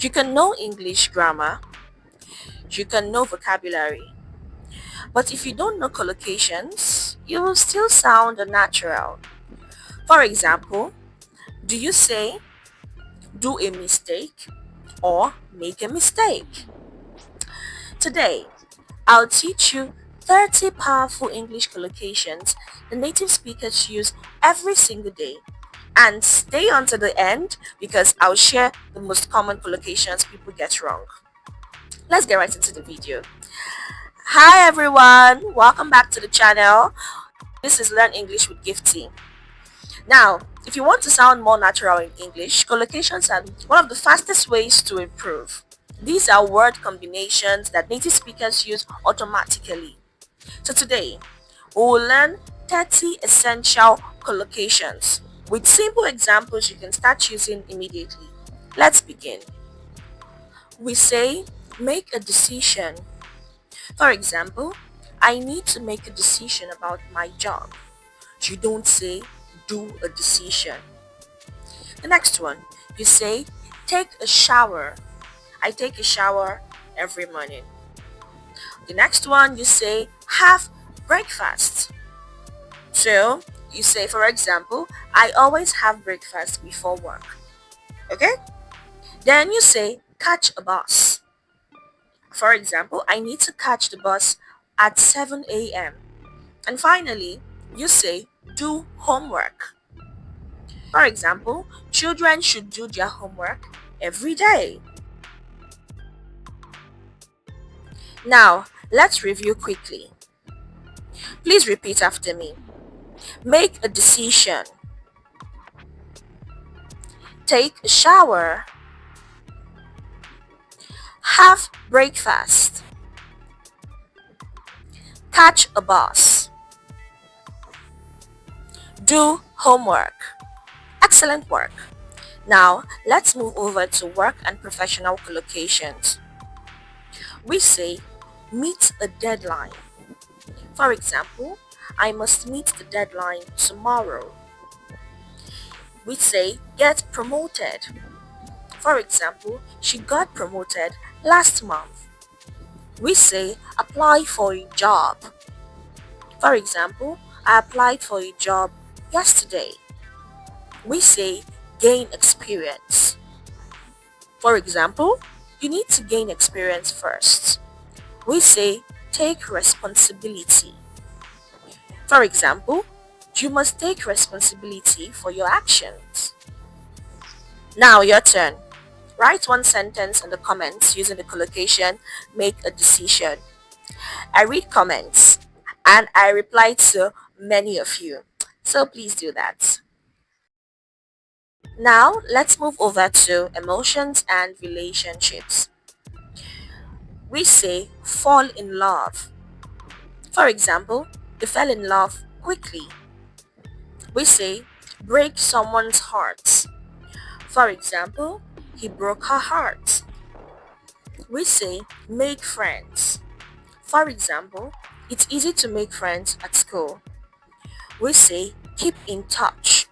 You can know English grammar, you can know vocabulary, but if you don't know collocations, you will still sound unnatural. For example, do you say do a mistake or make a mistake? Today, I'll teach you 30 powerful English collocations the native speakers use every single day. And stay until the end because I'll share the most common collocations people get wrong. Let's get right into the video. Hi everyone, welcome back to the channel. This is Learn English with Gifty. Now, if you want to sound more natural in English, collocations are one of the fastest ways to improve. These are word combinations that native speakers use automatically. So today, we will learn 30 essential collocations with simple examples you can start using immediately. Let's begin. We say, make a decision. For example, I need to make a decision about my job. You don't say, do a decision. The next one, you say, take a shower. I take a shower every morning. The next one, you say, have breakfast. So, you say, for example, I always have breakfast before work. Okay? Then you say, catch a bus. For example, I need to catch the bus at 7 a.m. And finally, you say, do homework. For example, children should do their homework every day. Now, let's review quickly. Please repeat after me. Make a decision. Take a shower. Have breakfast. Catch a bus. Do homework. Excellent work. Now, let's move over to work and professional collocations. We say, meet a deadline. For example, I must meet the deadline tomorrow. We say, get promoted. For example, she got promoted last month. We say, apply for a job. For example, I applied for a job yesterday. We say, gain experience. For example, you need to gain experience first. We say, take responsibility. For example, you must take responsibility for your actions. Now your turn. Write one sentence in the comments using the collocation, make a decision. I read comments and I reply to many of you. So please do that. Now let's move over to emotions and relationships. We say fall in love. For example, they fell in love quickly. We say break someone's heart. For example, he broke her heart. We say make friends. For example, it's easy to make friends at school. We say keep in touch.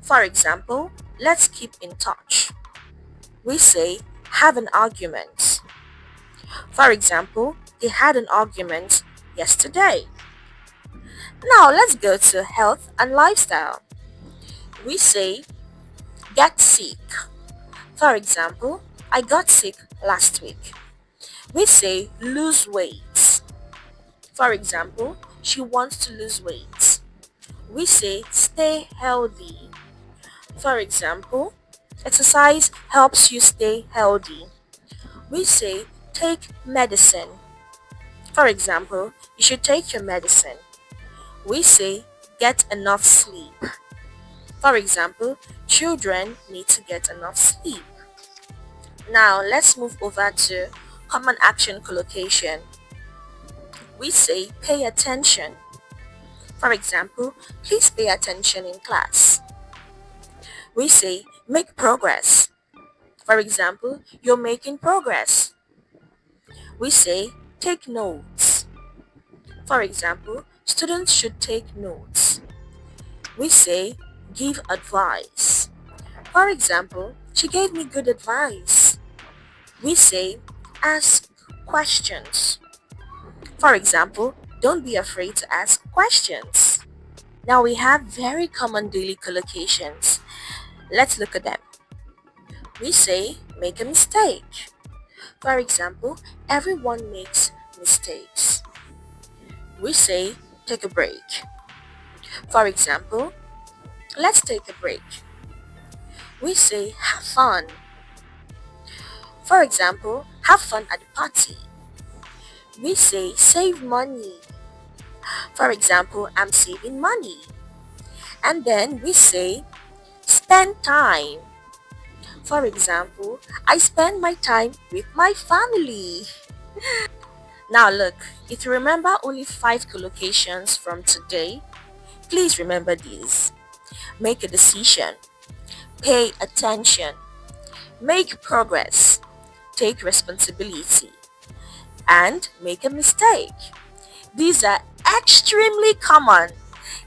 For example, let's keep in touch. We say have an argument. For example, they had an argument yesterday. Now let's go to health and lifestyle. We say get sick. For example, I got sick last week. We say lose weight. For example, she wants to lose weight. We say stay healthy. For example, exercise helps you stay healthy. We say take medicine. For example, you should take your medicine. We say get enough sleep. For example, children need to get enough sleep. Now let's move over to common action collocation. We say pay attention. For example, please pay attention in class. We say make progress. For example, you're making progress. We say take notes. For example, students should take notes. We say give advice. For example, She gave me good advice. We say, ask questions. For example, don't be afraid to ask questions. Now we have very common daily collocations. Let's look at them. We say, make a mistake. For example, everyone makes mistakes. We say, take a break. For example, let's take a break. We say, have fun. For example, have fun at the party. We say, save money. For example, I'm saving money. And then we say, spend time. For example, I spend my time with my family. Now look, if you remember only 5 collocations from today, please remember these. Make a decision. Pay attention. Make progress. Take responsibility. And make a mistake. These are extremely common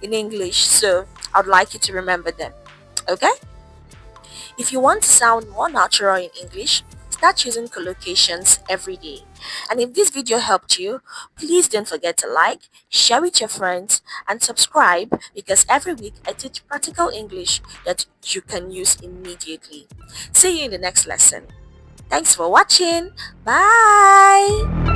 in English, so I'd like you to remember them. Okay? If you want to sound more natural in English, start using collocations every day. And if this video helped you, please don't forget to like, share with your friends, and subscribe because every week I teach practical English that you can use immediately. See you in the next lesson. Thanks for watching. Bye!